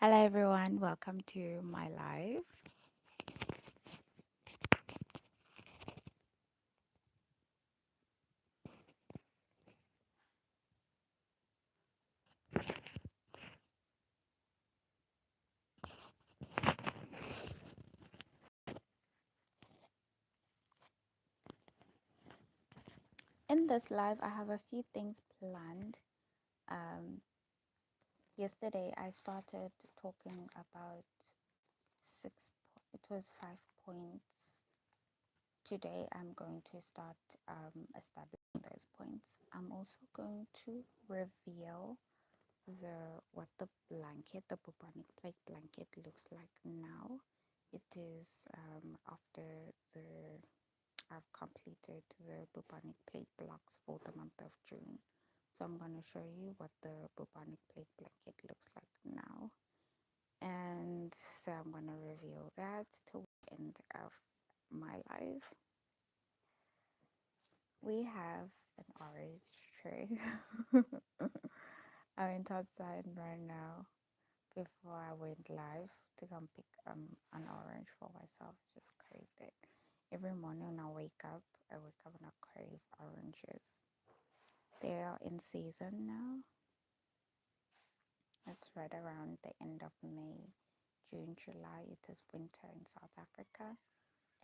Hello everyone, welcome to my live. In this live, I have a few things planned. Um, Yesterday, I started talking about it was 5 points. Today, I'm going to start establishing those points. I'm also going to reveal what the bubonic plague blanket looks like now. It is after the I've completed the bubonic plague blocks for the month of June. So I'm going to show you what the bubonic plague blanket looks like now. And so I'm going to reveal that till the end of my life. We have an orange tree. I went outside right now before I went live to come pick an orange for myself. Just craved it. Every morning when I wake up and I crave oranges. They are in season now. It's right around the end of May, June, July. It is winter in South Africa,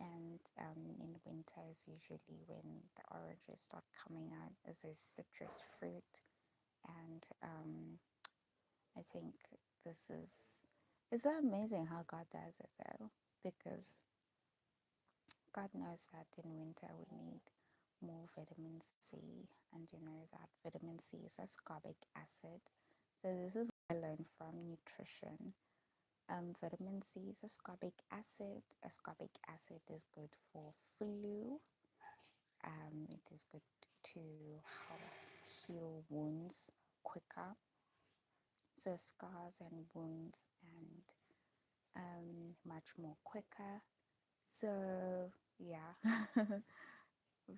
and in winter is usually when the oranges start coming out as a citrus fruit. And I think this is it's amazing how God does it though, because God knows that in winter we need more vitamin C, and you know that vitamin C is ascorbic acid. So this is what I learned from nutrition. Vitamin C is ascorbic acid. Ascorbic acid is good for flu. It is good to help heal wounds quicker. So scars and wounds and much more quicker. So yeah,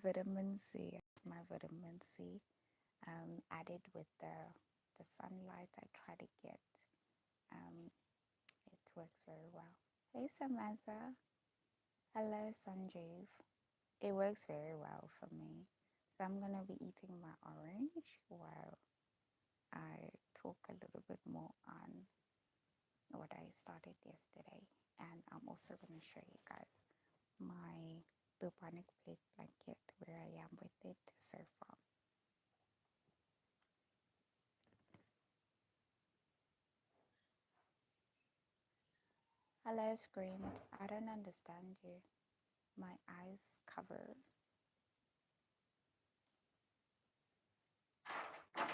vitamin C, my vitamin C, added with the sunlight. I try to get. It works very well. Hey Samantha, hello Sanjeev. It works very well for me. So I'm gonna be eating my orange while I talk a little bit more on what I started yesterday, and I'm also gonna show you guys my bubonic plague blanket, where I am with it so far. Hello, screamed. I don't understand you. My eyes covered.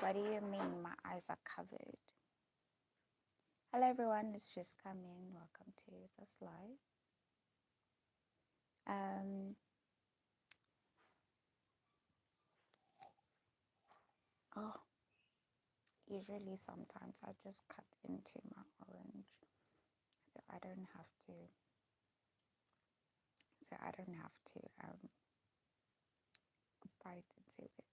What do you mean my eyes are covered? Hello, everyone. Let's just come in. Welcome to this live. Oh, usually sometimes I just cut into my orange, so I don't have to. Bite into it.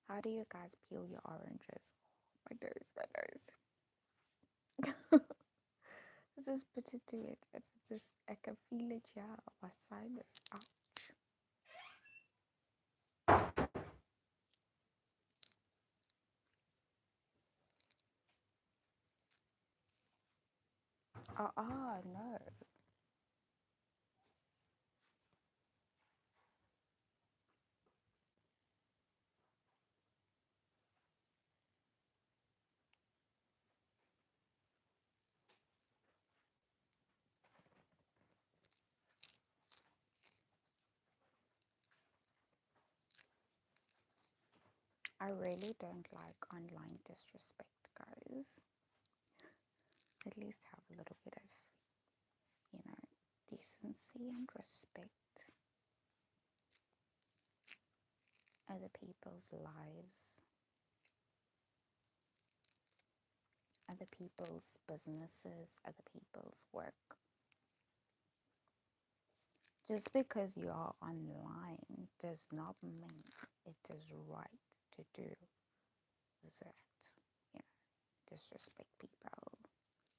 How do you guys peel your oranges? My nose. Just put it to it. It's just, I can feel it, yeah. My sinus. Ouch. No. I really don't like online disrespect, guys. At least have a little bit of, decency and respect. Other people's lives, other people's businesses, other people's work. Just because you are online does not mean it is right to do that. You know, disrespect people,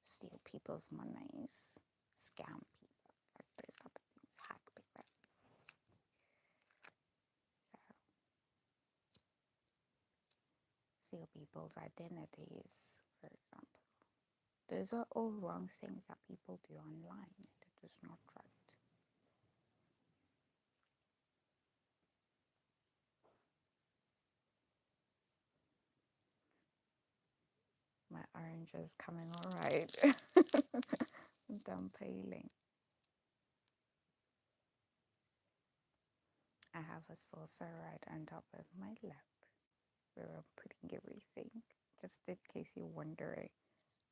steal people's monies, scam people, like those type of things, hack people. So steal people's identities, for example. Those are all wrong things that people do online, and it is not right. My orange is coming all right. I'm done peeling. I have a saucer right on top of my lap where I'm putting everything, just in case you're wondering,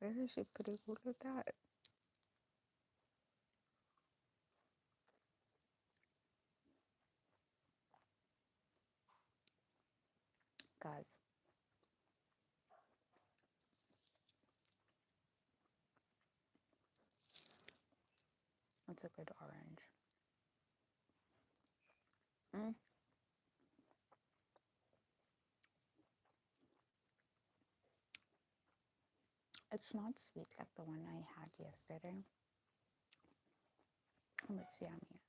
where is she putting all of that? Guys, it's a good orange. Mm, it's not sweet like the one I had yesterday, but it's yummy.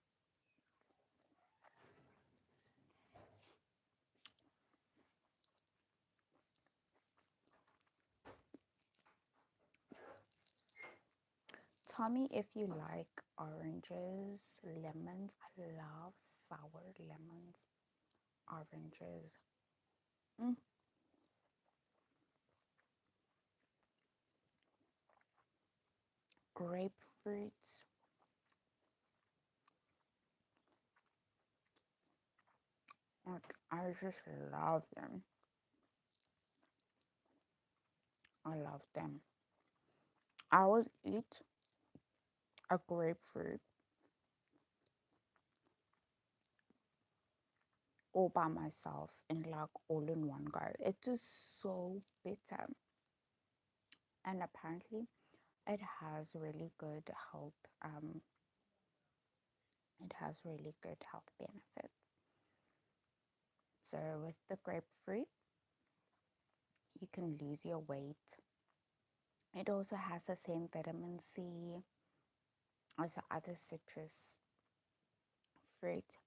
Tell me if you like oranges, lemons. I love sour lemons, oranges. Mm, grapefruits. Like, I just love them. I love them. I would eat a grapefruit all by myself in like all in one go. It is so bitter. And apparently it has really good health it has really good health benefits. So with the grapefruit, you can lose your weight. It also has the same vitamin C as the other citrus fruit.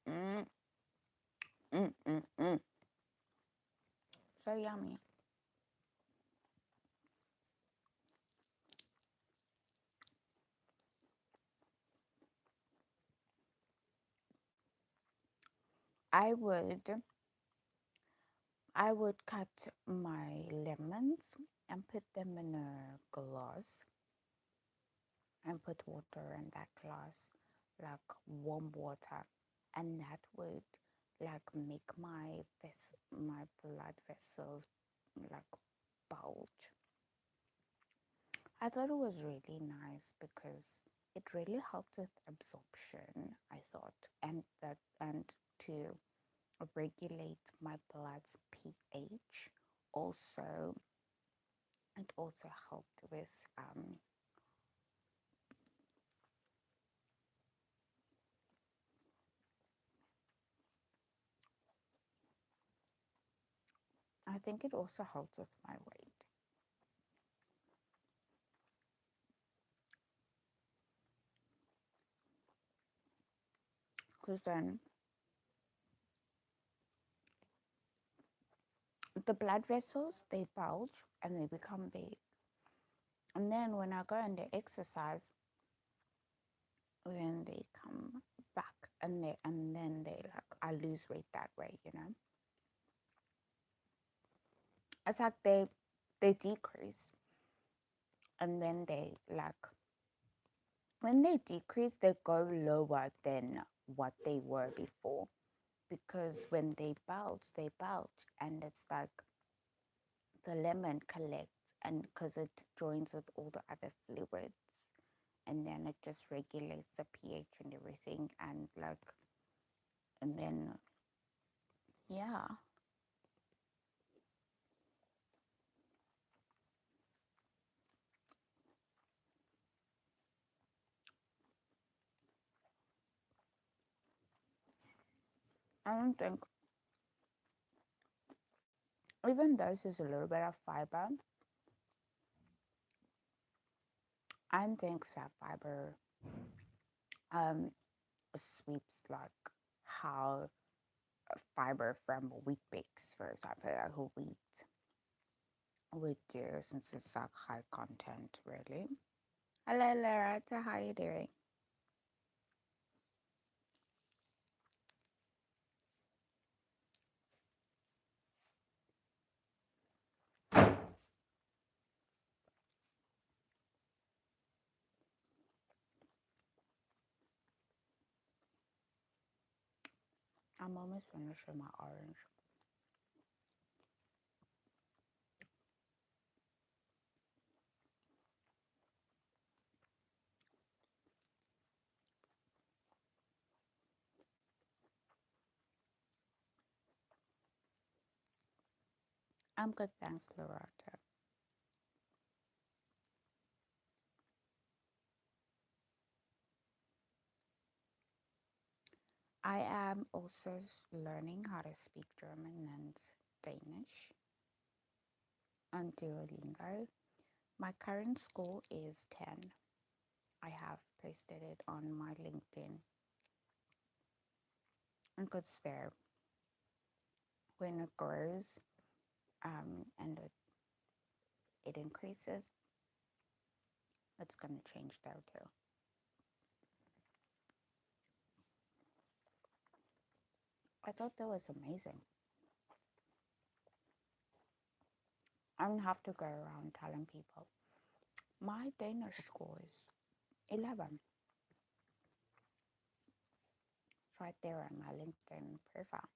Mm, mm, mm, mm. So yummy. I would I would cut my lemons and put them in a glass and put water in that glass, like warm water, and that would like make my blood vessels like bulge. I thought it was really nice because it really helped with absorption, I thought, and to regulate my blood's pH. Also, it also helped with I think it also helped with my weight. Because then the blood vessels they bulge and they become big. And then when I go and they exercise, then they come back and then they like I lose weight that way. It's like they decrease and then they like when they decrease they go lower than what they were before because when they bulge and it's like the lemon collects and because it joins with all the other fluids and then it just regulates the pH and everything and like and then yeah, I don't think, even though there's a little bit of fiber, I don't think that fiber um sweeps like how fiber from wheat bakes, for example, like whole wheat would do, since it's like high content, really. Hello, Loretta, how are you doing? I'm almost finished with my orange. I'm good, thanks, Loretta. I am also learning how to speak German and Danish on Duolingo. My current score is 10. I have posted it on my LinkedIn because there, when it grows and it increases, it's going to change there too. I thought that was amazing. I don't have to go around telling people my Danish score is 11. It's right there on my LinkedIn profile.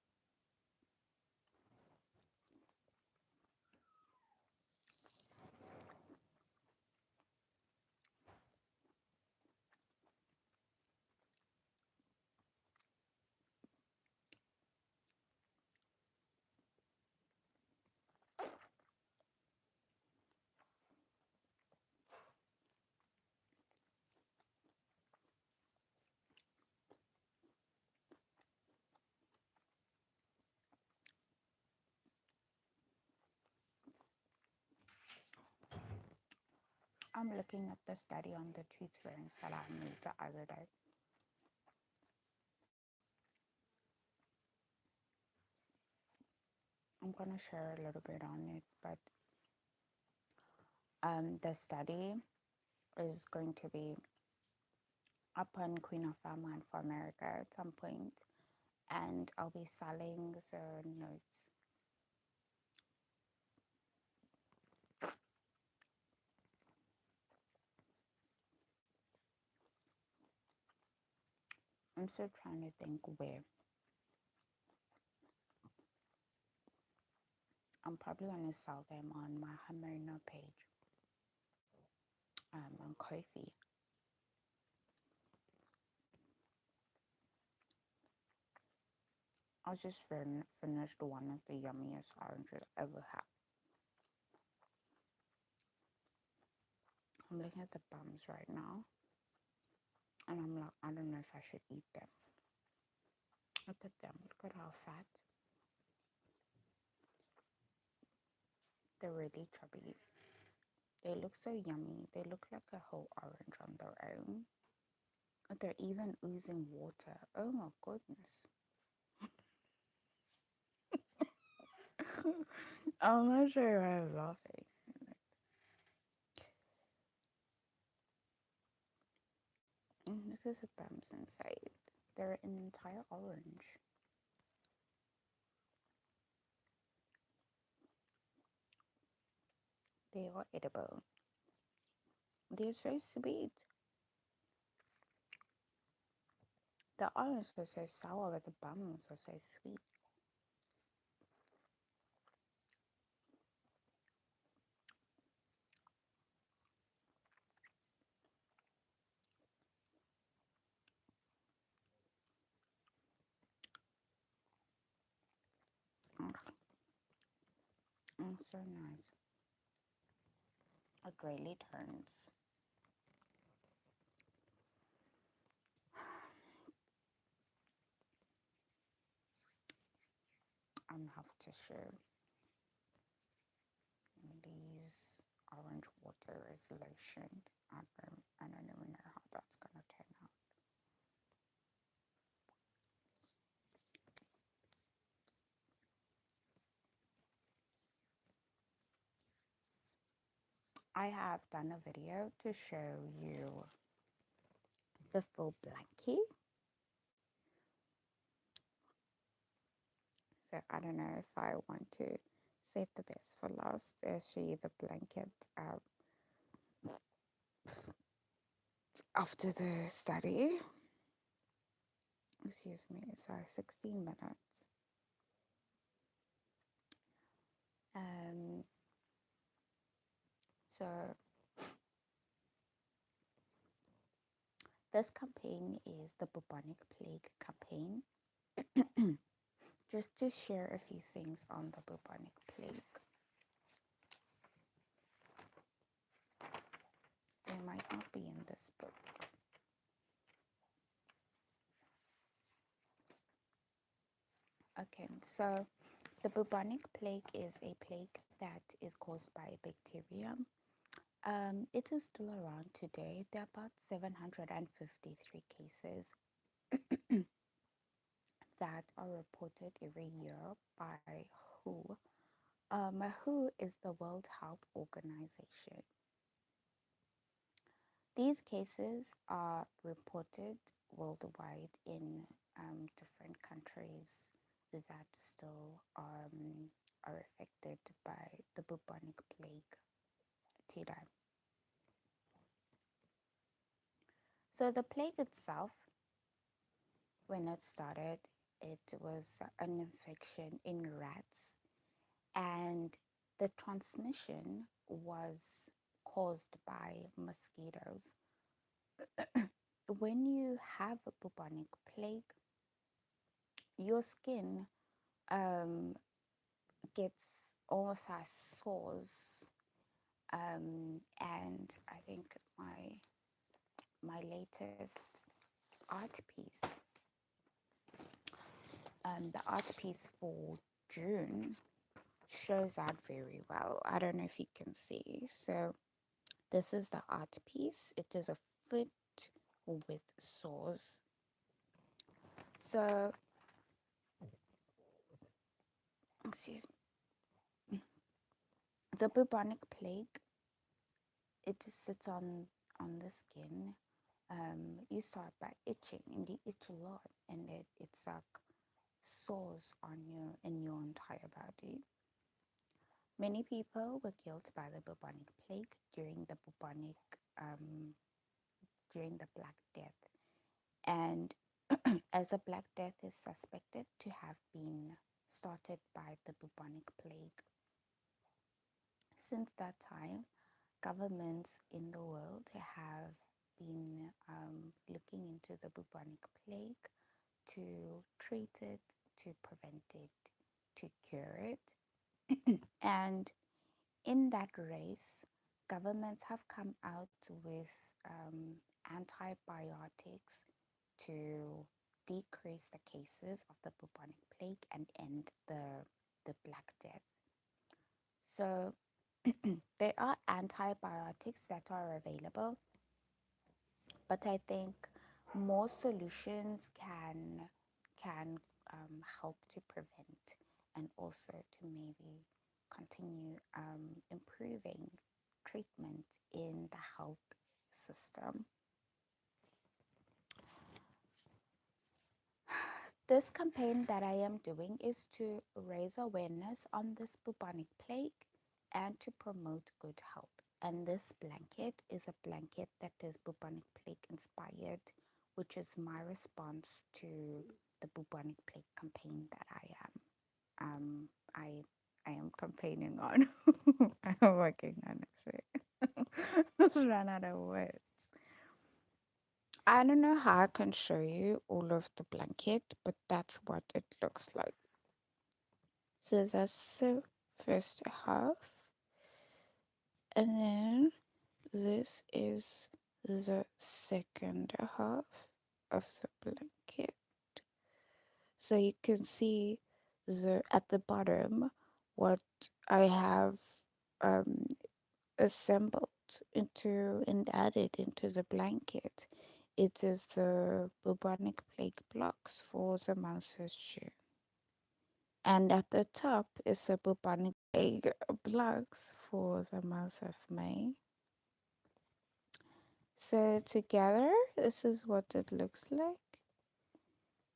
I'm looking at the study on the tooth fairies that I made the other day. I'm gonna share a little bit on it, but the study is going to be up on Queen of Farmland for America at some point, and I'll be selling the notes. I'm still trying to think where. I'm probably gonna sell them on my Hammerno page, on Ko-fi. I just finished one of the yummiest oranges I ever had. I'm looking at the bums right now, and I'm like, I don't know if I should eat them. Look at them. Look at how fat. They're really chubby. They look so yummy. They look like a whole orange on their own. They're even oozing water. Oh my goodness. I'm not sure why I'm laughing. Look at the bumps inside. They're an entire orange. They are edible. They're so sweet. The orange is so sour, but the bums are so sweet. So nice. It really turns. have to show these orange water is lotion. I don't even know how that's gonna turn out. I have done a video to show you the full blankie. So I don't know if I want to save the best for last. I'll show you the blanket after the study. Excuse me, so 16 minutes. Um, so this campaign is the Bubonic Plague campaign. Just to share a few things on the Bubonic Plague. They might not be in this book. Okay, so the bubonic plague is a plague that is caused by a bacterium. It is still around today. There are about 753 cases that are reported every year by WHO. WHO is the World Health Organization. These cases are reported worldwide in different countries that still are affected by the bubonic plague today. So the plague itself, when it started, it was an infection in rats, and the transmission was caused by mosquitoes. When you have a bubonic plague, your skin um, gets almost has sores, and I think my latest art piece, the art piece for June, shows that very well. I don't know if you can see. So this is the art piece. It is a foot with sores. So excuse me. The bubonic plague, it just sits on the skin. You start by itching, and you itch a lot, and it's like sores on you in your entire body. Many people were killed by the bubonic plague um, during the Black Death, and as the Black Death is suspected to have been started by the bubonic plague. Since that time, governments in the world have been looking into the bubonic plague to treat it, to prevent it, to cure it. And in that race, governments have come out with antibiotics to decrease the cases of the bubonic plague and end the Black Death. So there are antibiotics that are available, but I think more solutions can help to prevent and also to maybe continue improving treatment in the health system. This campaign that I am doing is to raise awareness on this bubonic plague and to promote good health. And this blanket is a blanket that is bubonic plague inspired, which is my response to the bubonic plague campaign that um I I am campaigning on. I am working on it. Just ran out of words. I don't know how I can show you all of the blanket, but that's what it looks like. So that's the first half, and then this is the second half of the blanket. So you can see at the bottom, what I have um, assembled into and added into the blanket, it is the bubonic plague blocks for the month of June. And at the top is the bubonic plague blocks for the month of May. So together, this is what it looks like.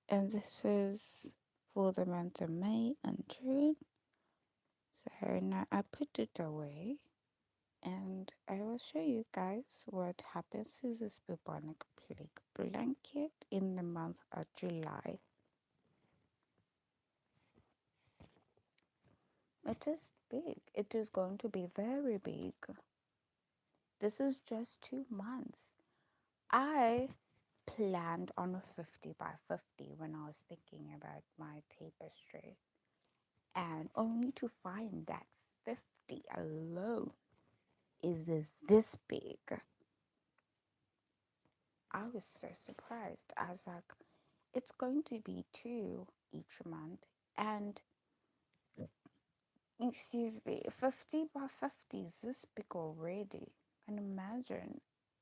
And this is for the month of May and June. So now I put it away and I will show you guys what happens to this bubonic plague blanket in the month of July. It is big. It is going to be very big. This is just 2 months. I planned on a 50 by 50 when I was thinking about my tapestry, and only to find that 50 alone is this big. I was so surprised. I was like, it's going to be two each month, and excuse me, 50 by 50 is this big already. And imagine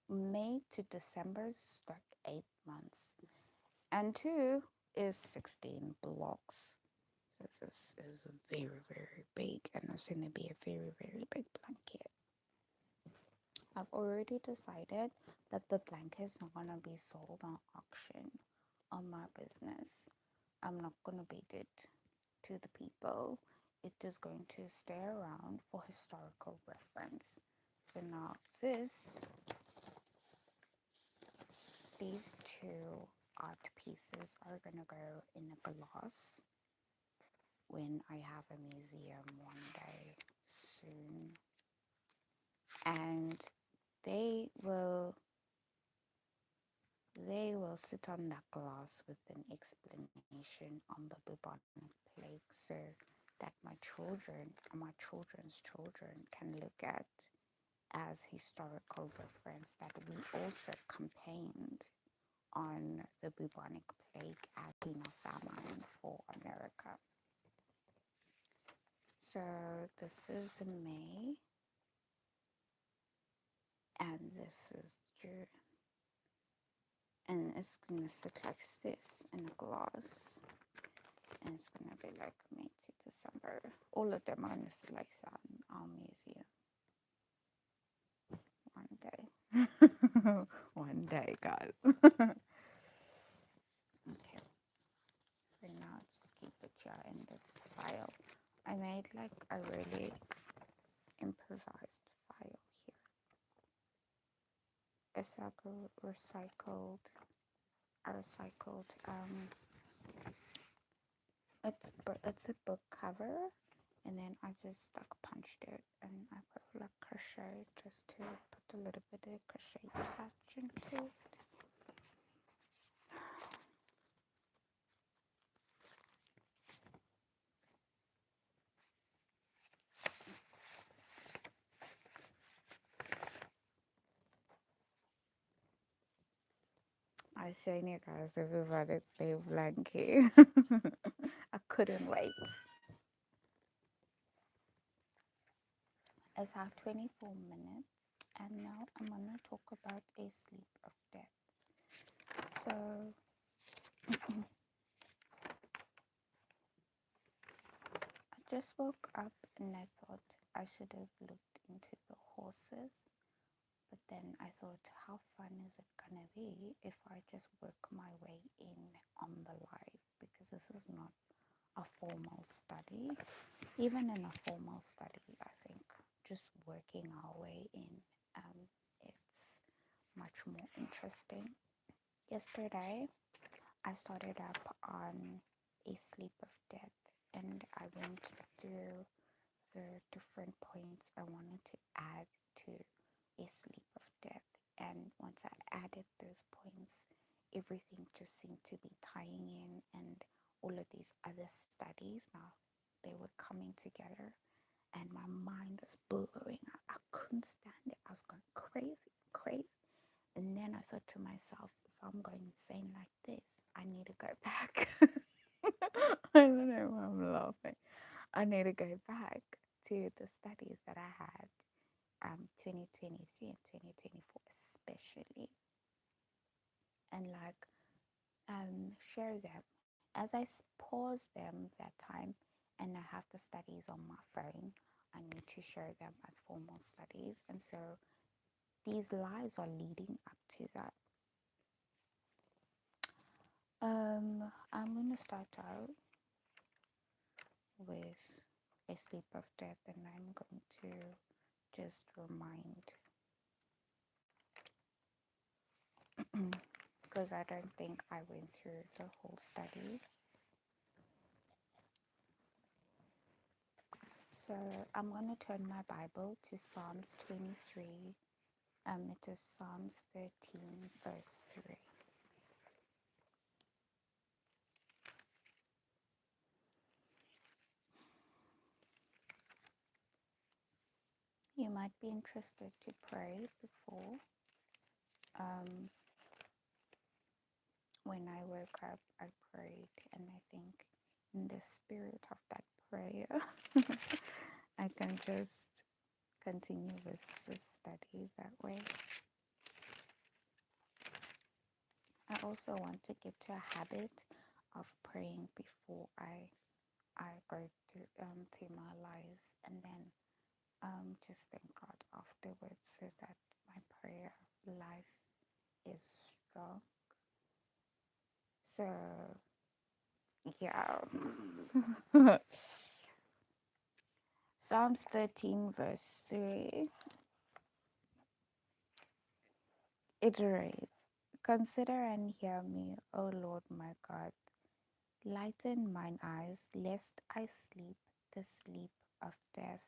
May to December is like 8 months, and two is 16 blocks. So this is very, very big, and it's going to be a very, very big blanket. I've already decided that the blanket is not going to be sold on auction on my business. I'm not going to bid it to the people. It is going to stay around for historical reference. So now these two art pieces are going to go in a glass when I have a museum one day soon. And they will sit on that glass with an explanation on the bubonic plague, so that my children and my children's children can look at as historical reference that we also campaigned on the bubonic plague as being a famine for America. So this is May and this is June, and it's gonna sit like this in a glass, and it's gonna be like May to December. All of them are gonna sit like that in our museum one day. One day, guys. Okay, for now, just keep it here in this file. I made like a really improvised file here. It's like a recycled it's a book cover, and then I just like punched it and I put like crochet just to put a little bit of crochet touch into it. I was showing you guys everybody the blanket. I couldn't wait. It's our 24 minutes, and now I'm gonna talk about a sleep of death. So I just woke up and I thought I should have looked into the horses, but then I thought, how fun is it gonna be if I just work my way in on the live? Because this is not a formal study. Even in a formal study, I think just working our way in, it's much more interesting. Yesterday, I started up on a sleep of death, and I went through the different points I wanted to add to a sleep of death. And once I added those points, everything just seemed to be tying in, and all of these other studies now they were coming together, and my mind was blowing. I couldn't stand it. I was going crazy, crazy. And then I thought to myself, if I'm going insane like this, I need to go back. I don't know why I'm laughing. I need to go back to the studies that I had 2023 and 2024 especially, and like share them as I pause them that time, and I have the studies on my phone. I need to share them as formal studies, and so these lives are leading up to that. I'm gonna start out with a sleep of death, and I'm going to just remind because I don't think I went through the whole study. So I'm going to turn my Bible to Psalms 23. It is Psalms 13, verse 3. You might be interested to pray before. Um, when I woke up, I prayed, and I think in the spirit of that prayer, I can just continue with the study that way. I also want to get to a habit of praying before I go to my lives, and then just thank God afterwards, so that my prayer life is strong. So yeah. Psalms 13 verse 3, it reads, "Consider and hear me, O Lord my God. Lighten mine eyes, lest I sleep the sleep of death."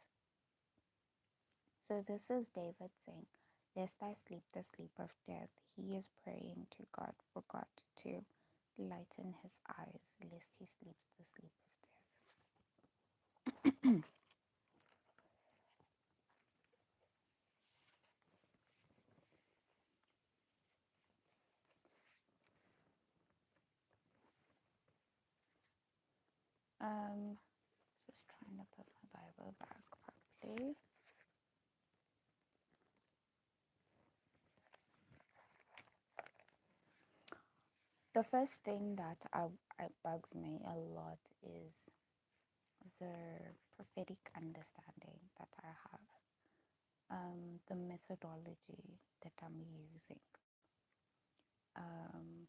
So this is David saying, "Lest I sleep the sleep of death." He is praying to God for God to lighten his eyes, lest he sleeps the sleep of death. um, just trying to put my Bible back properly. The first thing that bugs me a lot is the prophetic understanding that I have, the methodology that I'm using, um,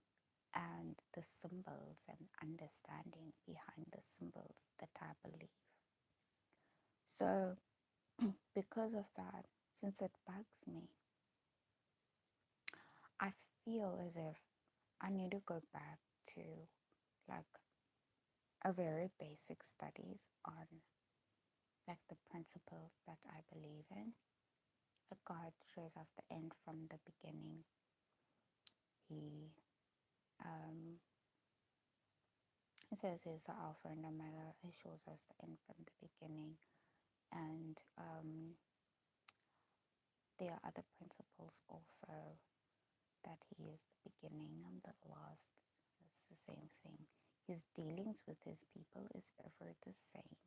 and the symbols and understanding behind the symbols that I believe. So, because of that, since it bugs me, I feel as if I need to go back to like a very basic studies on like the principles that I believe in. God shows us the end from the beginning. He um, he says he's the Alpha and Omega. He shows us the end from the beginning, and there are other principles also, that he is the beginning and the last. It's the same thing. His dealings with his people is ever the same,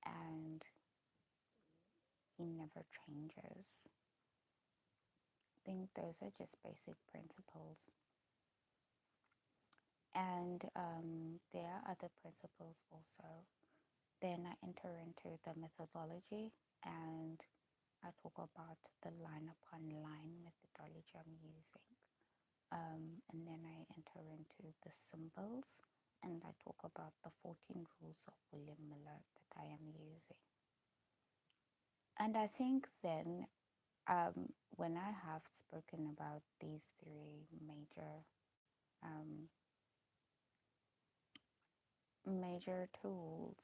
and he never changes. I think those are just basic principles. And there are other principles also. Then I enter into the methodology, and I talk about the line upon line methodology I'm using. And then I enter into the symbols, and I talk about the 14 rules of William Miller that I am using. And I think then, when I have spoken about these three major tools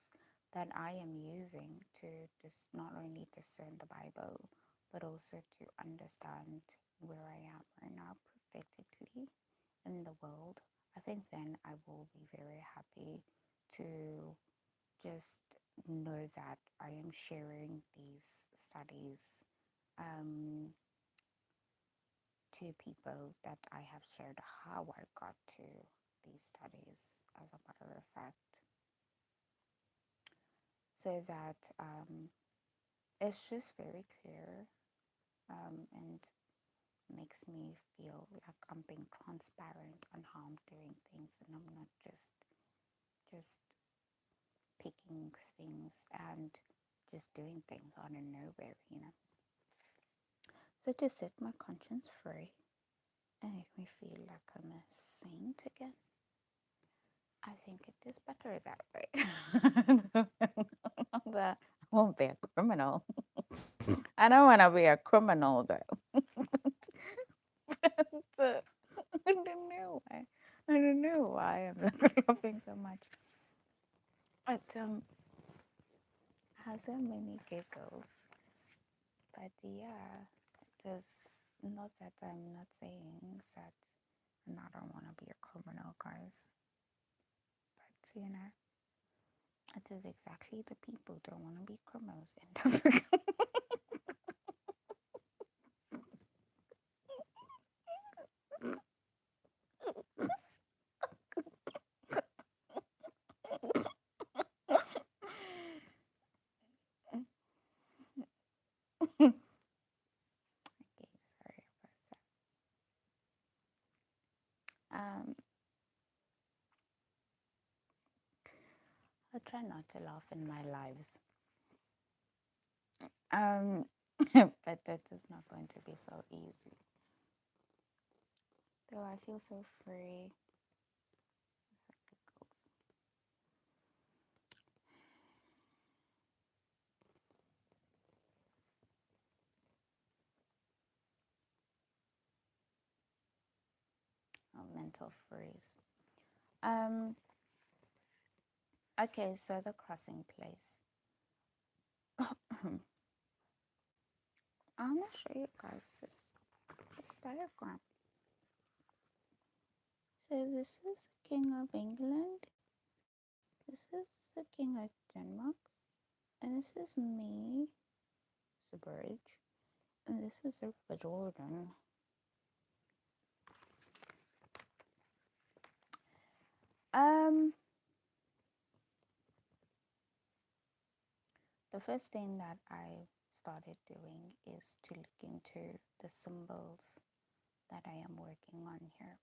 that I am using to just not only discern the Bible, but also to understand where I am right now prophetically in the world, I think then I will be very happy to just know that I am sharing these studies, um, to people that I have shared how I got to these studies, as a matter of fact, so that it's just very clear, and makes me feel like I'm being transparent on how I'm doing things, and I'm not just picking things and just doing things out of nowhere. So to set my conscience free and make me feel like I'm a saint again, I think it is better that way. I won't be a criminal. I don't want to be a criminal though. but, I don't know why. I don't know why I'm laughing so much. But I have so many giggles. But yeah, it is not that I'm not saying that, and I don't want to be a criminal, guys. But it is exactly the people who don't want to be criminals in Africa. Okay, sorry about that. I try not to laugh in my lives. But that is not going to be so easy. Though I feel so free. Oh, mental freeze. Um. Okay, so the crossing place. I'm gonna show you guys this diagram. So this is the King of England. This is the King of Denmark, and this is me, the bridge, and this is the River Jordan. The first thing that I started doing is to look into the symbols that I am working on here.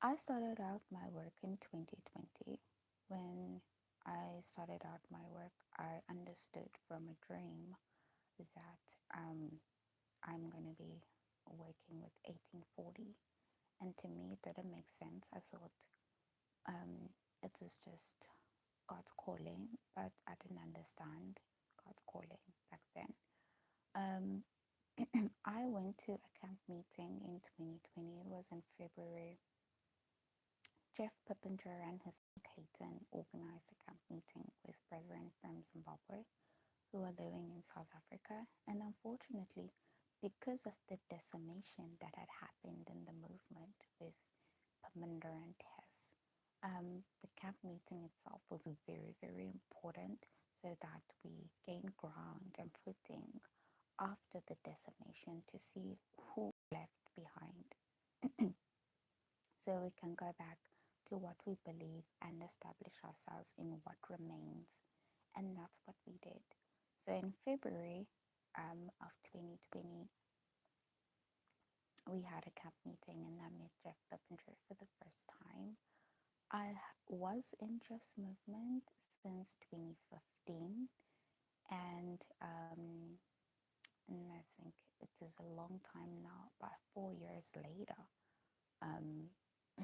I started out my work in 2020. When I started out my work, I understood from a dream that I'm going to be working with 1840. And to me, it didn't make sense. I thought it is just God's calling, but I didn't understand God's calling back then. Um, I went to a camp meeting in 2020. It was in February. Jeff Pippinger and his son Caton organized a camp meeting with brethren from Zimbabwe who are living in South Africa. And unfortunately, because of the decimation that had happened in the movement with Pippinger and Tess, the camp meeting itself was very, very important so that we gain ground and footing after the decimation to see who left behind. So we can go back to what we believe and establish ourselves in what remains. And that's what we did. So in February of 2020, we had a camp meeting and I met Jeff Pippinger for the first time. I was in Jeff's movement since 2015, and and I think it is a long time now, about 4 years later, and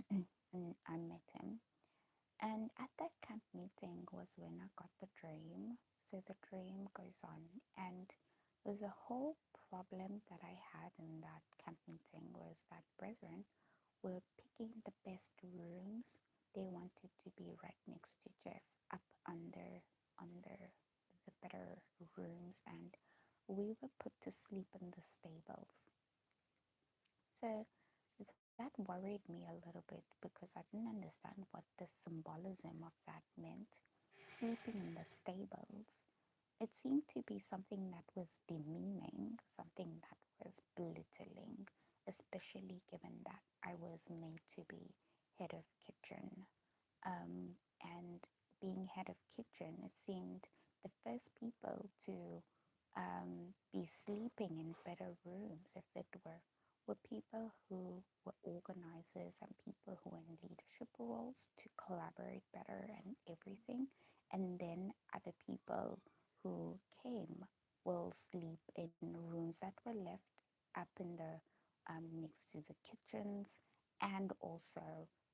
I met him. And at that camp meeting was when I got the dream. So the dream goes on, and the whole problem that I had in that camp meeting was that brethren were picking the best rooms. They wanted to be right next to Jeff, up under the better rooms, and we were put to sleep in the stables. So that worried me a little bit because I didn't understand what the symbolism of that meant. Sleeping in the stables. It seemed to be something that was demeaning, something that was belittling, especially given that I was made to be head of kitchen. And being head of kitchen, it seemed the first people to be sleeping in better rooms, if it were people who were organizers and people who were in leadership roles to collaborate better and everything. And then other people who came will sleep in rooms that were left up in the next to the kitchens and also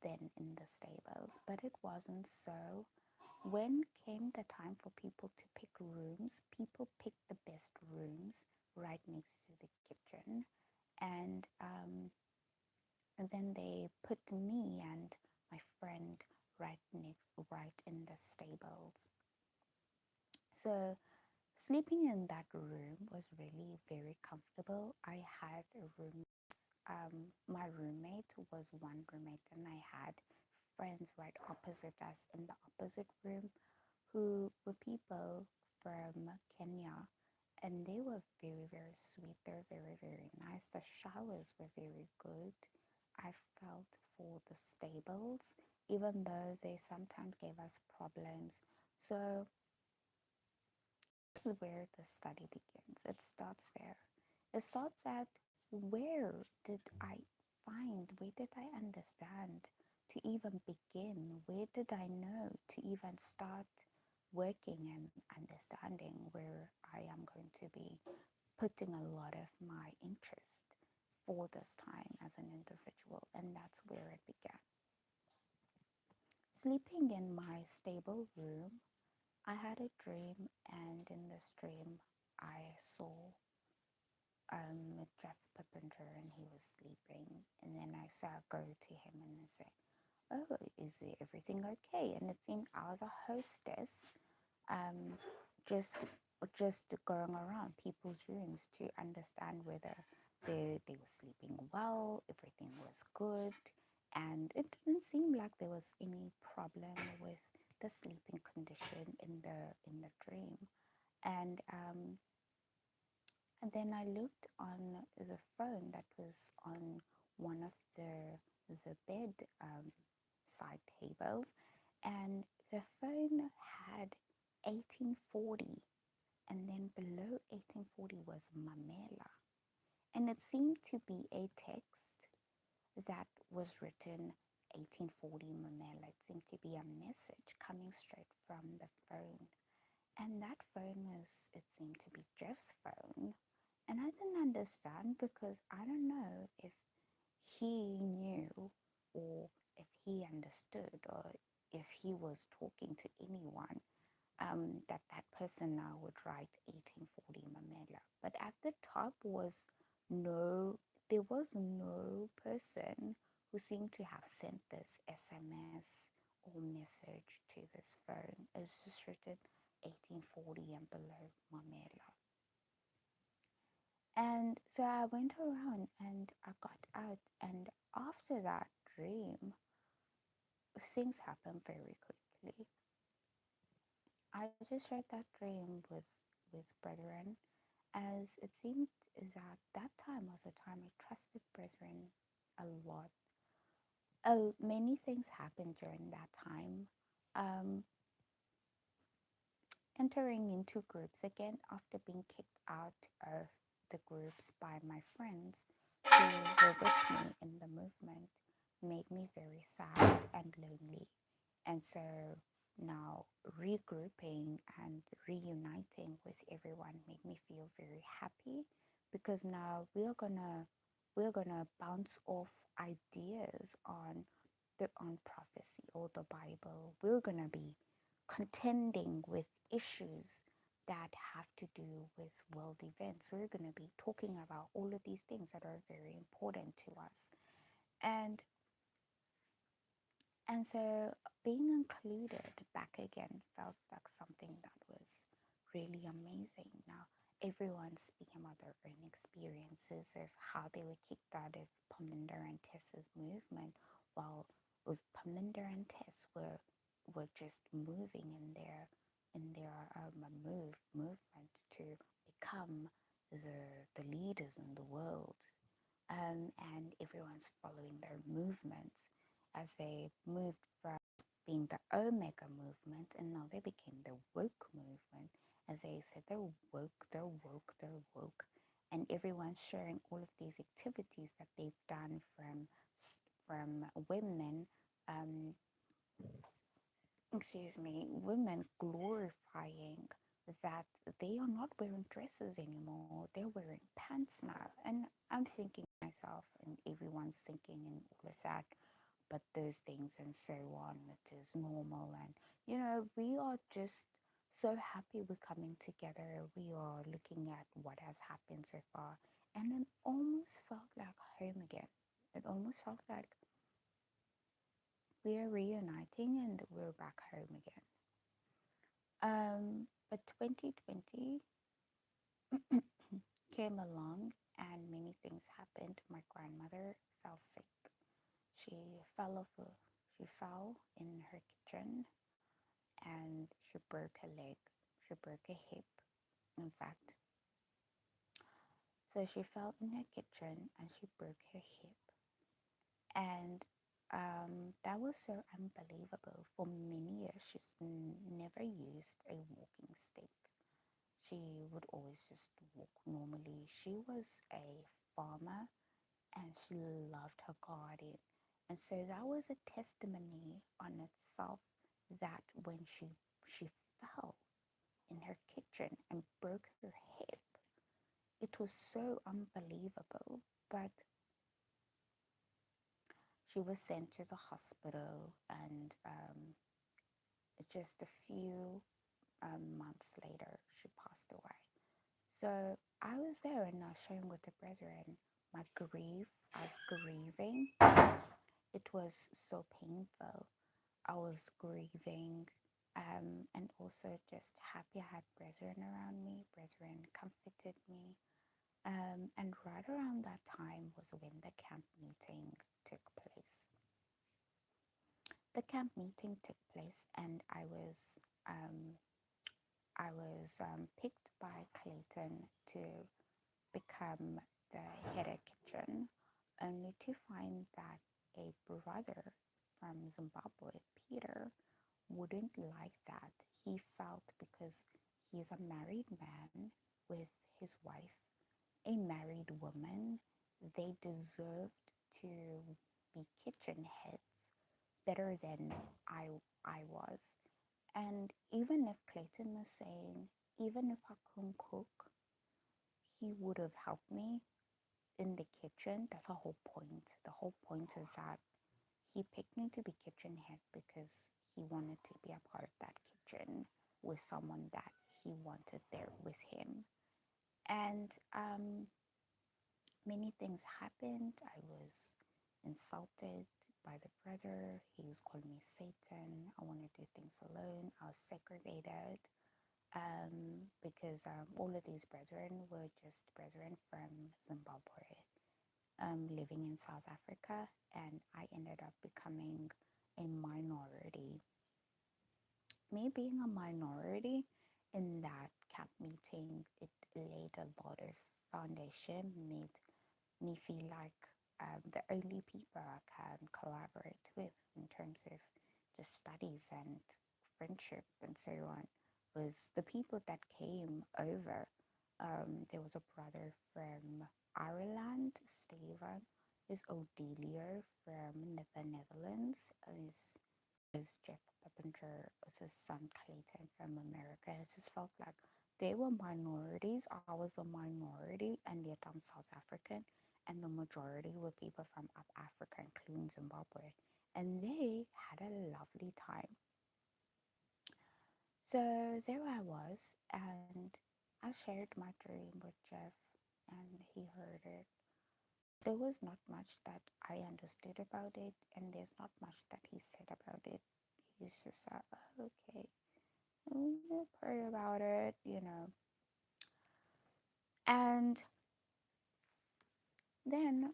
then in the stables. But it wasn't so. When came the time for people to pick rooms, people picked the best rooms right next to the kitchen. And then they put me and my friend right in the stables. So sleeping in that room was really very comfortable. I had a room. My roommate was one roommate, and I had friends right opposite us in the opposite room who were people from Kenya, and they were very, very sweet. They're very, very nice. The showers were very good. I felt for the stables, even though they sometimes gave us problems. So this is where the study begins. It starts there. It starts at where did I where did I understand to even begin? Where did I know to even start working and understanding where I am going to be putting a lot of my interest for this time as an individual? And that's where it began. Sleeping in my stable room, I had a dream, and in this dream, I saw Jeff Pippinger, and he was sleeping. And then I saw go to him and I say, "Oh, is everything okay?" And it seemed I was a hostess, um, just just going around people's rooms to understand whether they were sleeping well, everything was good, and it didn't seem like there was any problem with the sleeping condition in the dream. And and then I looked on the phone that was on one of the bed side tables, and the phone had 1840, and then below 1840 was Mamela, and it seemed to be a text that was written 1840 Mamela. It seemed to be a message coming straight from the phone. And that phone it seemed to be Jeff's phone. And I didn't understand because I don't know if he knew or if he understood or if he was talking to anyone, that person now would write 1840 Mamela. But at the top no, there was no person who seemed to have sent this SMS or message to this phone. It's just written 1840 and below Mamela. And so I went around and I got out, and after that dream, things happened very quickly. I just shared that dream with brethren, as it seemed that that time was a time I trusted brethren a lot. Many things happened during that time. Um, Entering into groups again after being kicked out of the groups by my friends who were with me in the movement made me very sad and lonely. And so now regrouping and reuniting with everyone made me feel very happy, because now we're gonna bounce off ideas on prophecy or the Bible. We're gonna be contending with issues that have to do with world events. We're going to be talking about all of these things that are very important to us. And and so being included back again felt like something that was really amazing. Now everyone's speaking about their own experiences of how they were kicked out of Parminder and Tessa's movement, while with Parminder and Tess were just moving in their in their movement to become the leaders in the world. And everyone's following their movements as they moved from being the Omega movement, and now they became the woke movement. As they said, they're woke, they're woke, they're woke, and everyone's sharing all of these activities that they've done from women, um, women glorifying that they are not wearing dresses anymore, they're wearing pants now. And I'm thinking to myself, and everyone's thinking and all of that, but those things and so on, it is normal. And we are just so happy we're coming together. We are looking at what has happened so far, and it almost felt like home again. It almost felt like we are reuniting and we're back home again. But 2020 came along and many things happened. My grandmother fell sick. She fell off a, she fell in her kitchen and she broke her leg. She broke her hip, in fact. So she fell in her kitchen and she broke her hip. And that was so unbelievable. For many years, she's never used a walking stick. She would always just walk normally. She was a farmer and she loved her garden. And so that was a testimony on itself that when she fell in her kitchen and broke her hip, it was so unbelievable. But she was sent to the hospital, and just a few months later, she passed away. So I was there and I was sharing with the brethren my grief. I was grieving. It was so painful. I was grieving, and also just happy I had brethren around me. Brethren comforted me. And right around that time was when the camp meeting took place. The camp meeting took place, and um, I was picked by Clayton to become the head of kitchen, only to find that a brother from Zimbabwe, Peter, wouldn't like that. He felt because he's a married man with his wife, a married woman, they deserved to be kitchen heads better than I was. And even if Clayton was saying, even if I couldn't cook, he would have helped me in the kitchen. That's the whole point. The whole point is that he picked me to be kitchen head because he wanted to be a part of that kitchen with someone that he wanted there with him. And many things happened. I was insulted by the brother. He was calling me Satan. I want to do things alone. I was segregated because all of these brethren were just brethren from Zimbabwe, living in South Africa, and I ended up becoming a minority. Me being a minority in that camp meeting, it laid a lot of foundation, made me feel like the only people I can collaborate with in terms of just studies and friendship and so on was the people that came over. There was a brother from Ireland, Steven, is Odelio from the Netherlands, is Jeff Peppinger, is his son Clayton from America. It just felt like they were minorities. I was a minority, and yet I'm South African, and the majority were people from up Africa, including Zimbabwe, and they had a lovely time. So there I was, and I shared my dream with Jeff, and he heard it. There was not much that I understood about it, and there's not much that he said about it. He's just like, oh, okay, we've heard about it. And then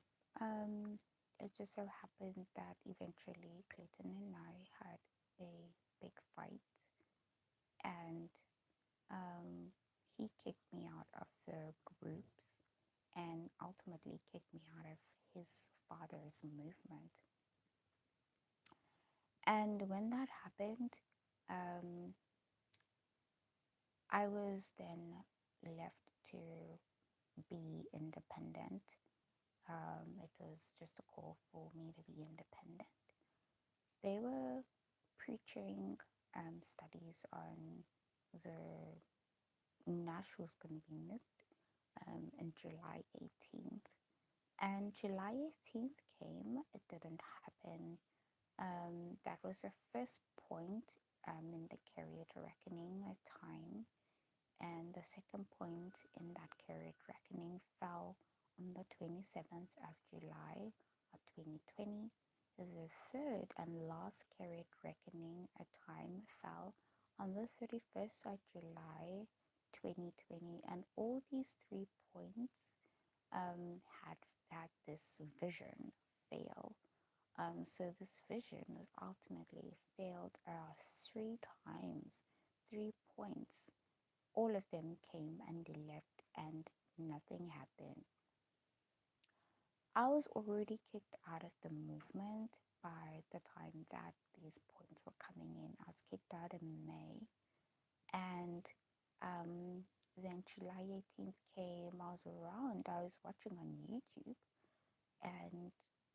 it just so happened that eventually Clayton and I had a big fight. and um, he kicked me out of the groups and ultimately kicked me out of his father's movement. And when that happened, um, I was then left to be independent. It was just a call for me to be independent. They were preaching studies on the Nash was going to be nuked in July 18th. And July 18th came, it didn't happen. That was the first point in the Carriot Reckoning time. And the second point in that Carriot Reckoning fell on the 27th of July of 2020. The third and last Carriot Reckoning time fell on the 31st of July 2020. And all these 3 points had this vision fail. So this vision was ultimately failed 3 times, 3 points. All of them came and they left, and nothing happened. I was already kicked out of the movement by the time that these points were coming in. I was kicked out in May, and um, then July 18th came. I was around. I was watching on YouTube, and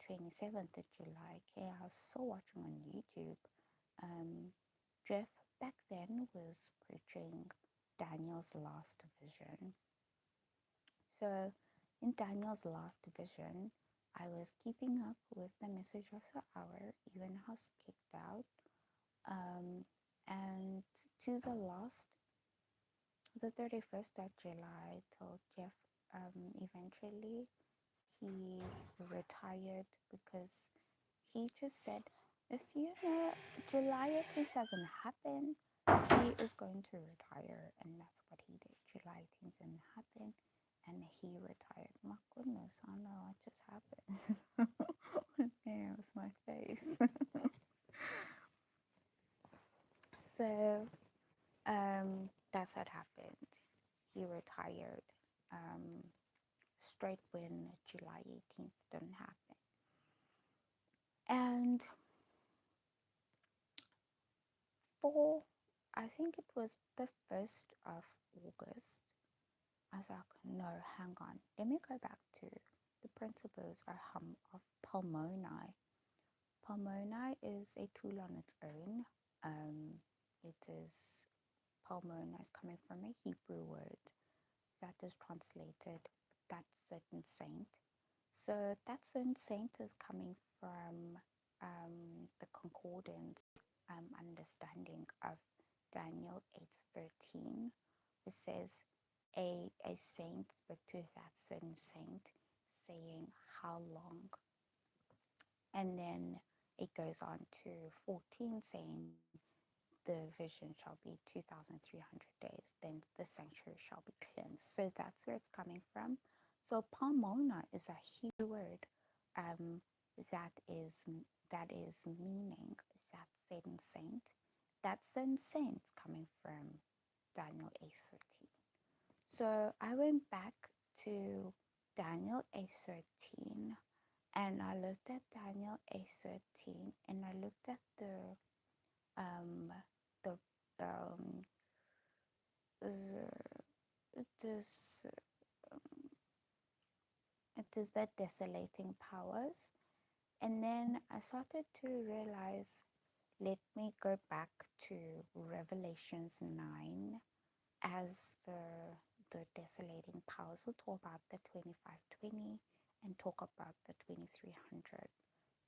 27th of July came. I was still watching on YouTube. Um, Jeff back then was preaching Daniel's last vision. So, in Daniel's last vision, I was keeping up with the message of the hour, even I was kicked out. And to the last, the 31st of July, till Jeff eventually he retired because he just said, if you know July 18th doesn't happen, he is going to retire. And that's what he did. July 18th didn't happen and he retired. My goodness, I don't know what just happened. What's going on with my face? So that's what happened. He retired straight when July 18th didn't happen. And for, I think it was the 1st of August, I was like, no, hang on. Let me go back to the principles of Pulmoni. Pulmoni is a tool on its own. It is, Pulmoni is coming from a Hebrew word that is translated that certain saint. So that certain saint is coming from the concordance understanding of Daniel 8:13, which says a saint spoke to that certain saint, saying how long, and then it goes on to 14 saying the vision shall be 2,300 days, then the sanctuary shall be cleansed. So that's where it's coming from. So Palmona is a Hebrew word um, that is that is meaning that certain saint. That certain saint coming from Daniel 8:13. So I went back to Daniel 8:13 and I looked at Daniel 8:13 and I looked at um the um the, it is it is the desolating powers, and then I started to realize, let me go back to Revelations 9 as the desolating powers. We'll talk about the 2520 and talk about the 2300.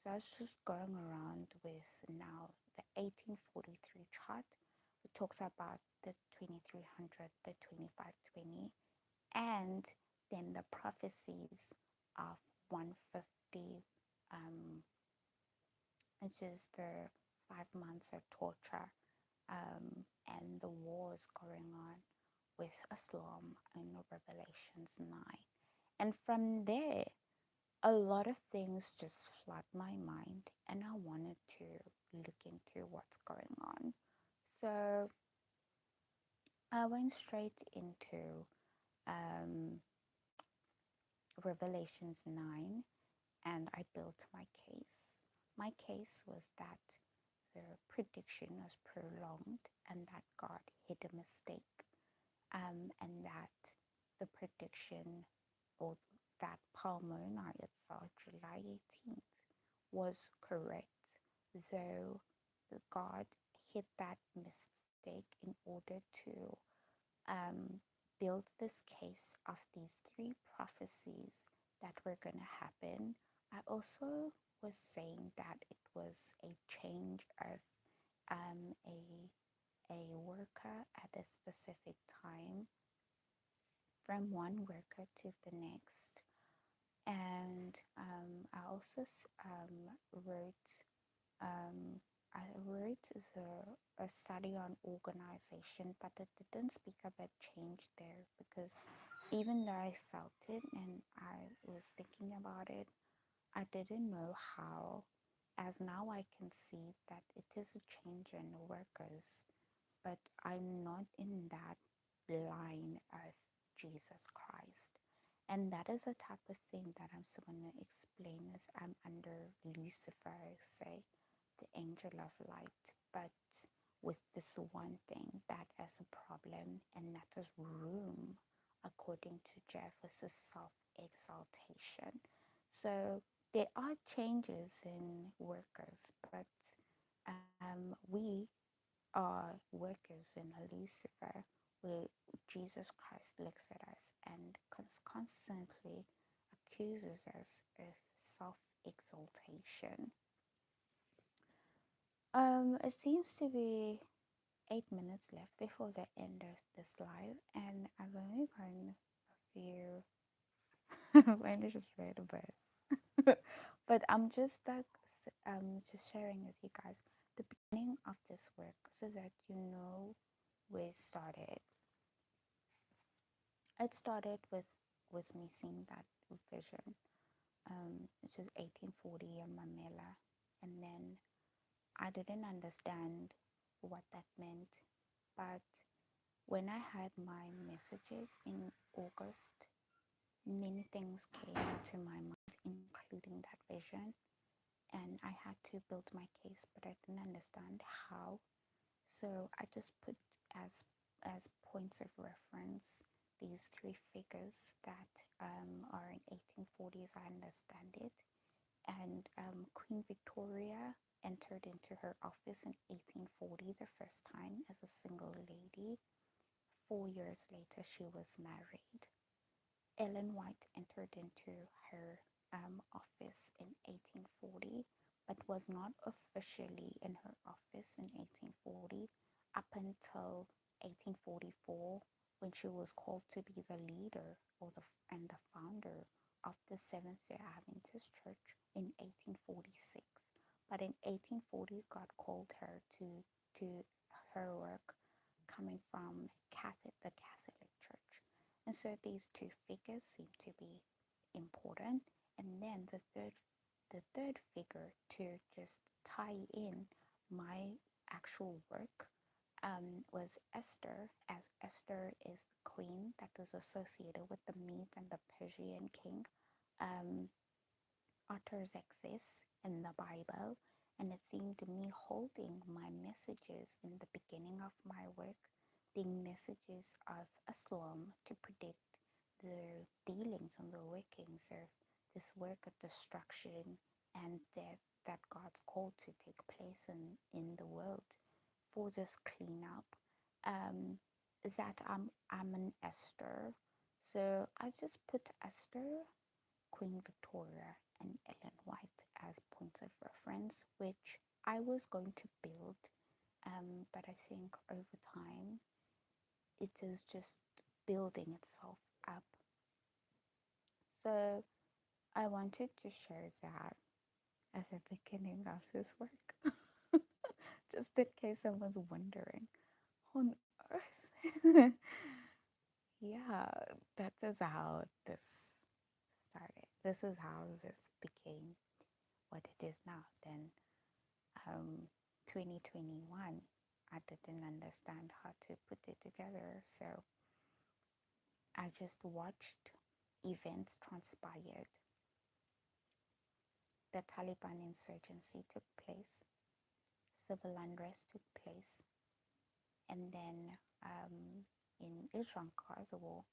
So I was just going around with now the 1843 chart. It talks about the 2300, the 2520, and then the prophecies of 150, which is the 5 months of torture and the wars going on with Islam in Revelations 9. And from there, a lot of things just flood my mind, and I wanted to look into what's going on. So I went straight into um, Revelations 9 and I built my case. My case was that the prediction was prolonged and that God hid a mistake, and that the prediction or that Palmona itself, July 18th, was correct, though God hid that mistake in order to um, build this case of these three prophecies that were going to happen. I also was saying that it was a change of a worker at a specific time from one worker to the next. And I also wrote um, I wrote a study on organization, but it didn't speak about change there because even though I felt it and I was thinking about it, I didn't know how. As now I can see that it is a change in workers, but I'm not in that line of Jesus Christ. And that is a type of thing that I'm still going to explain as I'm under Lucifer, say, the angel of light, but with this one thing that is a problem, and that is room, according to Jeff, is self exaltation. So there are changes in workers, but we are workers in a Lucifer where Jesus Christ looks at us and constantly accuses us of self exaltation. It seems to be 8 minutes left before the end of this live, and I've only gone a few. I only just read a verse, but I'm just like just sharing with you guys the beginning of this work so that you know where it started. It started with me seeing that vision, which is 1840 in Mamela, and then I didn't understand what that meant, but when I had my messages in August, many things came to my mind, including that vision, and I had to build my case, but I didn't understand how. So I just put as points of reference these three figures that are in 1840s. I understand it, and Queen Victoria entered into her office in 1840 the first time as a single lady. 4 years later, she was married. Ellen White entered into her office in 1840, but was not officially in her office in 1840 up until 1844 when she was called to be the leader and the founder of the Seventh-day Adventist Church in 1846. But in 1840, God called her to her work coming from the Catholic Church. And so these two figures seem to be important. And then the third figure to just tie in my actual work was Esther, as Esther is the queen that was associated with the Medes and the Persian king. Um, Artaxerxes in the Bible, and it seemed to me holding my messages in the beginning of my work being messages of Islam to predict the dealings and the workings of this work of destruction and death that God's called to take place in the world for this cleanup. Um, that I'm an Esther. So I just put Esther, Queen Victoria, and Ellen White as points of reference, which I was going to build, but I think over time it is just building itself up. So I wanted to share that as a beginning of this work, just in case someone's wondering on earth. Yeah, that is how this started. This is how this became what it is now. Then 2021. I didn't understand how to put it together. So I just watched events transpired. The Taliban insurgency took place, civil unrest took place, and then in Israel caused a war.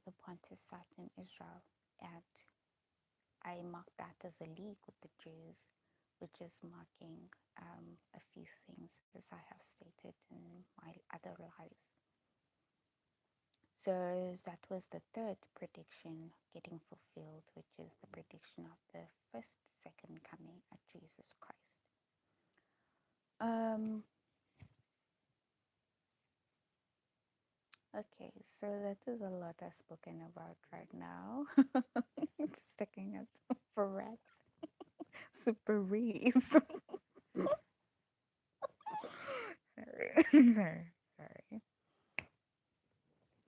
The Pontus sat in Israel, and I marked that as a league with the Jews, which is marking a few things as I have stated in my other lives. So that was the third prediction getting fulfilled, which is the prediction of the second coming of Jesus Christ. Okay, so that is a lot I've spoken about right now. Just taking a breath. Super breathe. Sorry. sorry.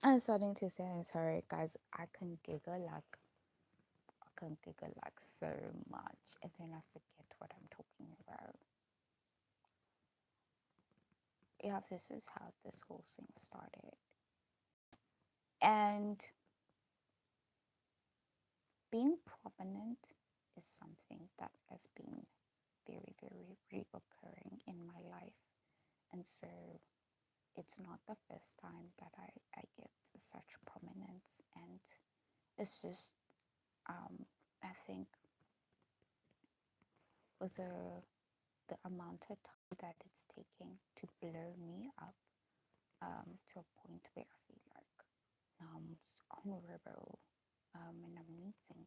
I'm starting to say I'm sorry, guys. I can giggle like so much, and then I forget what I'm talking about. Yeah, this is how this whole thing started, and being prominent is something that has been very, very reoccurring in my life, and so it's not the first time that I get such prominence, and it's just I think with the amount of time that it's taking to blow me up to a point where I feel like I'm honorable and I'm meeting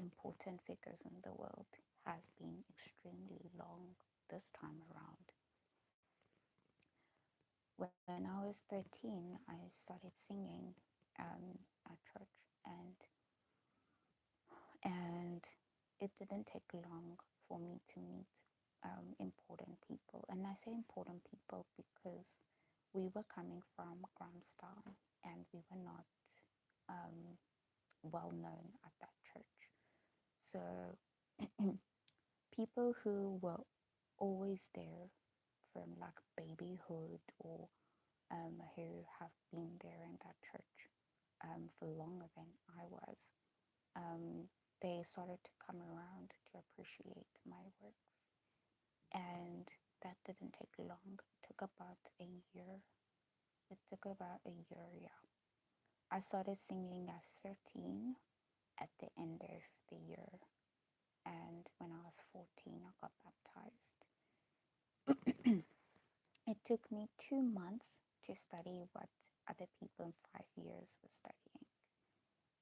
important figures in the world has been extremely long this time around. When I was 13, I started singing at church, and it didn't take long for me to meet important people. And I say important people because we were coming from Grahamstown and we were not um, well known at that church. So people who were always there from like babyhood or who have been there in that church for longer than I was, they started to come around to appreciate my works. And that didn't take long. It took about a year. It took about a year, yeah. I started singing at 13 at the end of the year. And when I was 14, I got baptized. It took me 2 months to study what other people in 5 years were studying.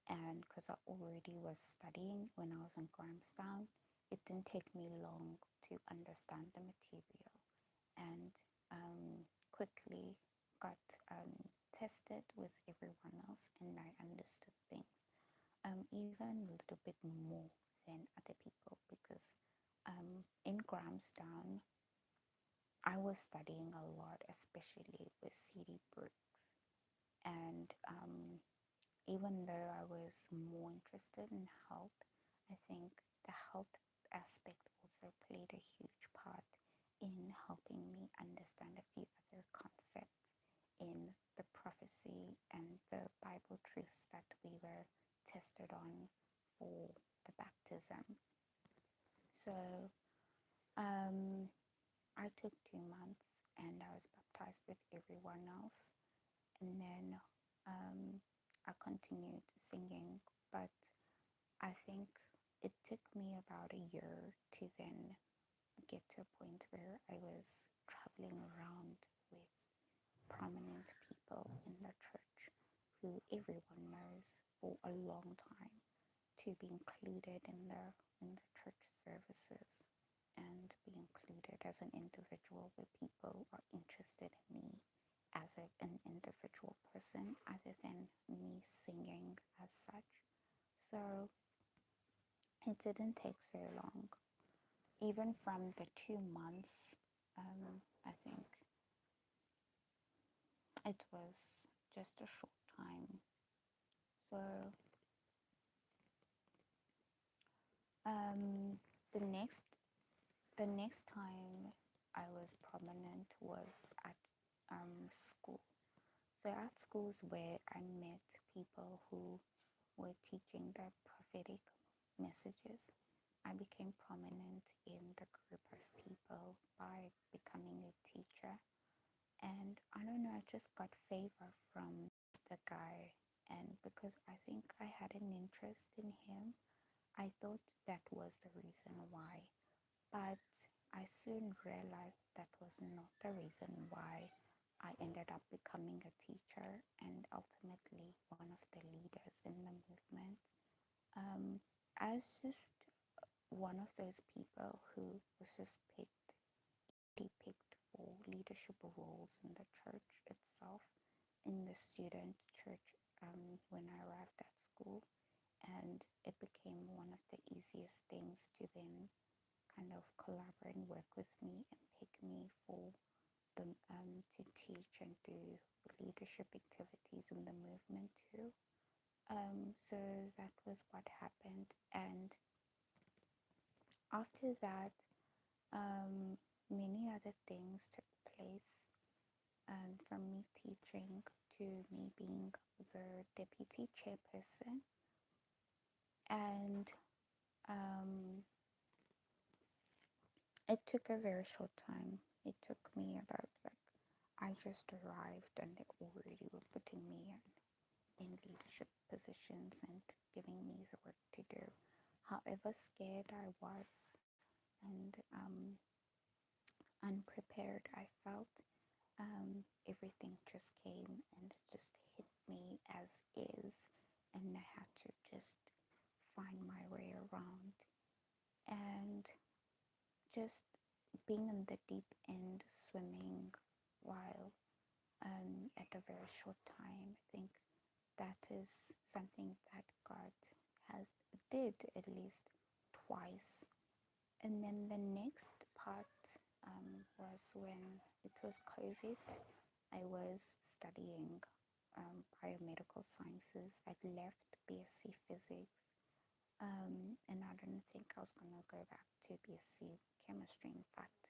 And because I already was studying when I was in Grahamstown, it didn't take me long to understand the material, and quickly got tested with everyone else, and I understood things even a little bit more than other people, because in Grahamstown I was studying a lot, especially with CD Brooks, and even though I was more interested in health, I think the health aspect also played a huge part in helping me understand a few other concepts in the prophecy and the Bible truths that we were tested on for the baptism. So I took 2 months and I was baptized with everyone else. And then I continued singing, but I think it took me about a year to then get to a point where I was traveling around with prominent people in the church who everyone knows for a long time, to be included in the church services and be included as an individual where people are interested in me as an individual person other than me singing as such. So it didn't take so long. Even from the 2 months, I think it was just a short time. So um, the next time I was prominent was at school. So at schools where I met people who were teaching the prophetic messages, I became prominent in the group of people by becoming a teacher. And I don't know, I just got favor from the guy. And because I think I had an interest in him, I thought that was the reason why. But I soon realized that was not the reason why I ended up becoming a teacher and ultimately one of the leaders in the movement. Um, I was just one of those people who was just picked for leadership roles in the church itself, in the student church when I arrived at school. And it became one of the easiest things to then kind of collaborate and work with me and pick me for the to teach and do leadership activities in the movement too. So that was what happened, and after that, many other things took place. From me teaching to me being the deputy chairperson, and um, it took a very short time. It took me about like I just arrived and they already were putting me in leadership positions and giving me the work to do. However scared I was and unprepared I felt, everything just came and it just hit me as is, and I had to just find my way around. And just being in the deep end swimming while at a very short time, I think that is something that God has did at least twice. And then the next part was when it was COVID. I was studying biomedical sciences. I'd left BSc physics, and I didn't think I was going to go back to BSc chemistry. In fact,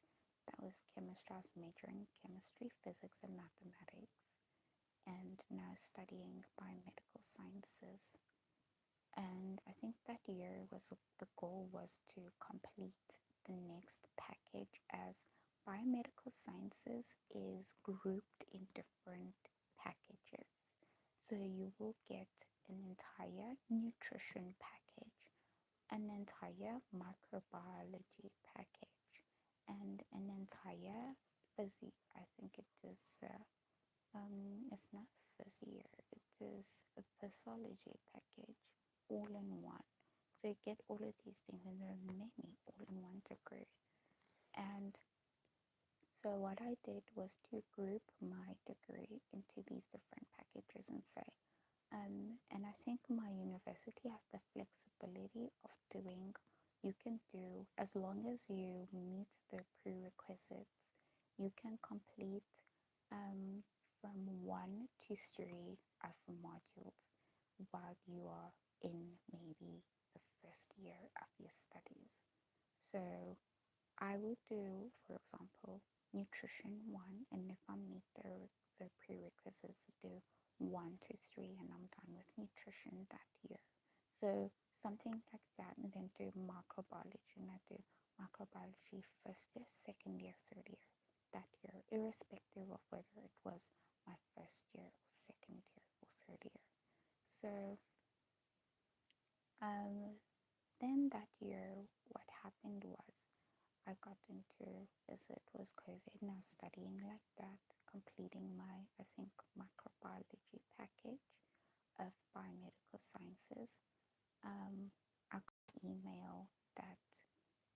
that was chemistry. I was majoring in chemistry, physics, and mathematics, and now studying biomedical sciences. And I think that year was the goal was to complete the next package, as biomedical sciences is grouped in different packages. So you will get an entire nutrition package, an entire microbiology package, and an entire I think it is it's not physio, it is a pathology package all in one. So you get all of these things, and there are many all in one degree. And so what I did was to group my degree into these different packages and say, and I think my university has the flexibility of doing, you can do, as long as you meet the prerequisites, you can complete from 1 to 3 of modules while you are in maybe the first year of your studies. So I will do, for example, nutrition one, and if I meet the prerequisites to do 1 to 3, and I'm done with nutrition that year. So something like that, and then do microbiology, and I do microbiology first year, second year, third year that year, irrespective of whether it was my first year or second year or third year. So um, then that year, what happened was I got into, as it was COVID, now studying like that, completing my, I think, microbiology package of biomedical sciences. I got an email that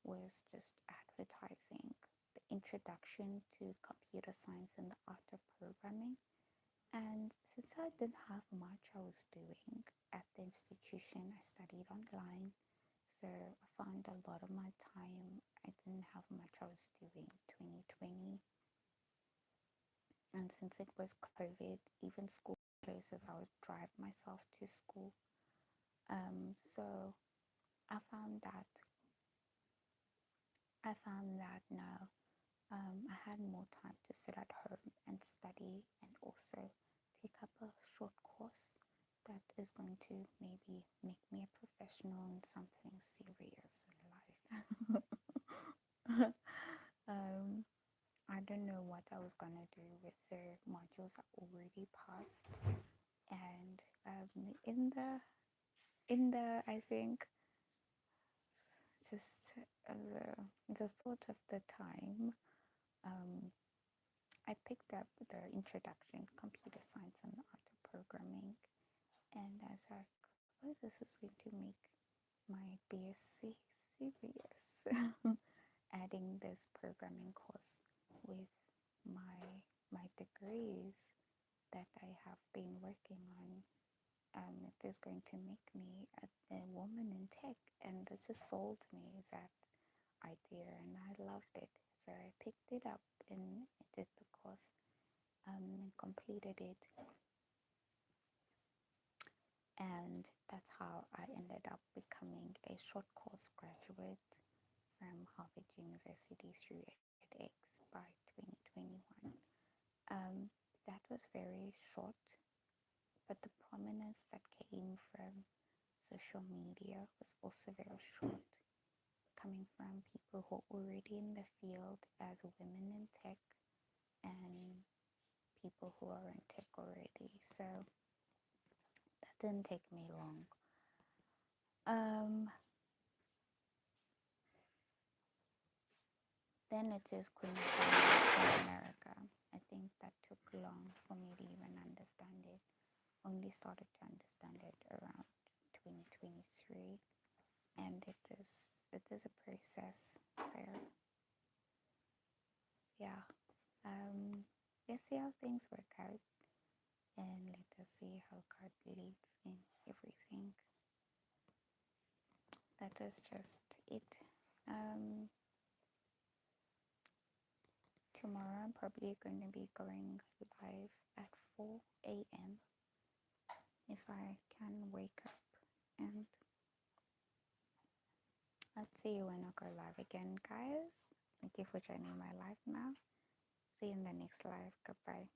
was just advertising the introduction to computer science and the art of programming. And since I didn't have much I was doing at the institution, I studied online. So I found a lot of my time, I didn't have much I was doing 2020. And since it was COVID, even school places, I would drive myself to school. So I found that now I had more time to sit at home and study and also take up a short course that is going to maybe make me a professional in something serious in life. um, I don't know what I was gonna do with the modules I already passed, and in the I think just the thought of the time, um, I picked up the introduction computer science and the art of programming, and I was like, oh, this is going to make my BSc serious. Adding this programming course with my my degrees that I have been working on, it is going to make me a woman in tech, and this just sold me that idea, and I loved it. So I picked it up and did the course, and completed it, and that's how I ended up becoming a short course graduate from Harvard University through edX by 2021. That was very short, but the prominence that came from social media was also very short, coming from people who are already in the field as women in tech and people who are in tech already. So that didn't take me long. Um, then it is Queensland in America. I think that took long for me to even understand it. Only started to understand it around 2023, and it is a process. So yeah, let's see how things work out, and let us see how God leads in everything. That is just it. Um, Tomorrow I'm probably going to be going live at 4 a.m. if I can wake up, and I'll see you when I go live again, guys. Thank you for joining my live now. See you in the next live. Goodbye.